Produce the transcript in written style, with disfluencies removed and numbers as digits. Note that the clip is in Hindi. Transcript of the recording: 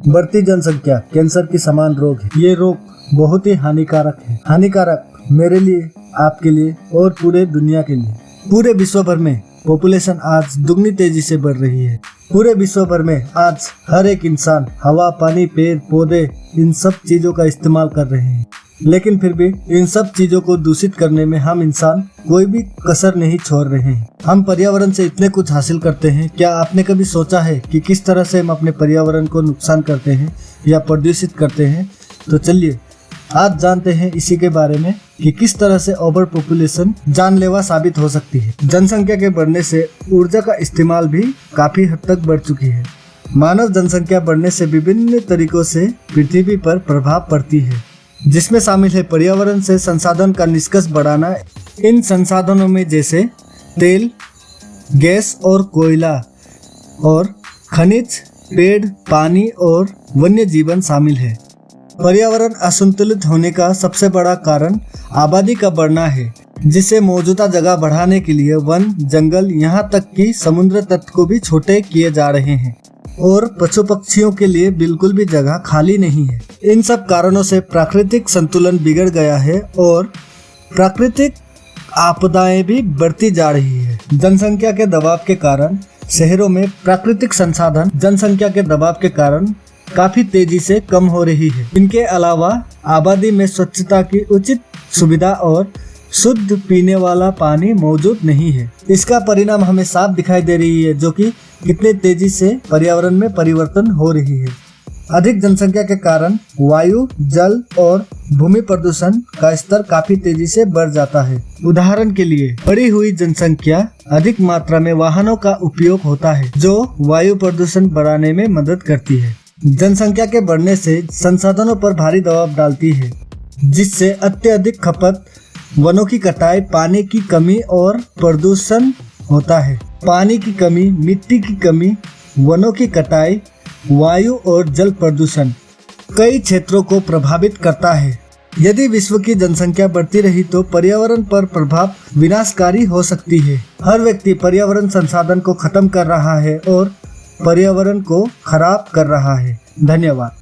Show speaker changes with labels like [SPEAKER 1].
[SPEAKER 1] बढ़ती जनसंख्या कैंसर की समान रोग है। ये रोग बहुत ही हानिकारक है। हानिकारक मेरे लिए, आपके लिए और पूरे दुनिया के लिए। पूरे विश्व भर में पॉपुलेशन आज दुगनी तेजी से बढ़ रही है। पूरे विश्व भर में आज हर एक इंसान हवा, पानी, पेड़ पौधे इन सब चीजों का इस्तेमाल कर रहे हैं, लेकिन फिर भी इन सब चीजों को दूषित करने में हम इंसान कोई भी कसर नहीं छोड़ रहे हैं। हम पर्यावरण से इतने कुछ हासिल करते हैं। क्या आपने कभी सोचा है कि किस तरह से हम अपने पर्यावरण को नुकसान करते हैं या प्रदूषित करते हैं? तो चलिए आज जानते हैं इसी के बारे में कि किस तरह से ओवर पॉपुलेशन जानलेवा साबित हो सकती है। जनसंख्या के बढ़ने से ऊर्जा का इस्तेमाल भी काफी हद तक बढ़ चुकी है। मानव जनसंख्या बढ़ने से विभिन्न तरीकों से पृथ्वी पर प्रभाव पड़ती है, जिसमें शामिल है पर्यावरण से संसाधन का निष्कर्ष बढ़ाना। इन संसाधनों में जैसे तेल, गैस और कोयला और खनिज, पेड़, पानी और वन्य जीवन शामिल है। पर्यावरण असंतुलित होने का सबसे बड़ा कारण आबादी का बढ़ना है, जिसे मौजूदा जगह बढ़ाने के लिए वन, जंगल, यहाँ तक कि समुद्र तट को भी छोटे किए जा रहे हैं और पशु पक्षियों के लिए बिल्कुल भी जगह खाली नहीं है। इन सब कारणों से प्राकृतिक संतुलन बिगड़ गया है और प्राकृतिक आपदाएं भी बढ़ती जा रही है। जनसंख्या के दबाव के कारण शहरों में प्राकृतिक संसाधन जनसंख्या के दबाव के कारण काफी तेजी से कम हो रही है। इनके अलावा आबादी में स्वच्छता की उचित सुविधा और शुद्ध पीने वाला पानी मौजूद नहीं है। इसका परिणाम हमें साफ दिखाई दे रही है, जो कि कितने तेजी से पर्यावरण में परिवर्तन हो रही है। अधिक जनसंख्या के कारण वायु, जल और भूमि प्रदूषण का स्तर काफी तेजी से बढ़ जाता है। उदाहरण के लिए बढ़ी हुई जनसंख्या, अधिक मात्रा में वाहनों का उपयोग होता है, जो वायु प्रदूषण बढ़ाने में मदद करती है। जनसंख्या के बढ़ने से संसाधनों पर भारी दबाव डालती है, जिससे अत्यधिक खपत, वनों की कटाई, पानी की कमी और प्रदूषण होता है। पानी की कमी, मिट्टी की कमी, वनों की कटाई, वायु और जल प्रदूषण कई क्षेत्रों को प्रभावित करता है। यदि विश्व की जनसंख्या बढ़ती रही तो पर्यावरण पर प्रभाव विनाशकारी हो सकती है। हर व्यक्ति पर्यावरण संसाधन को खत्म कर रहा है और पर्यावरण को खराब कर रहा है। धन्यवाद।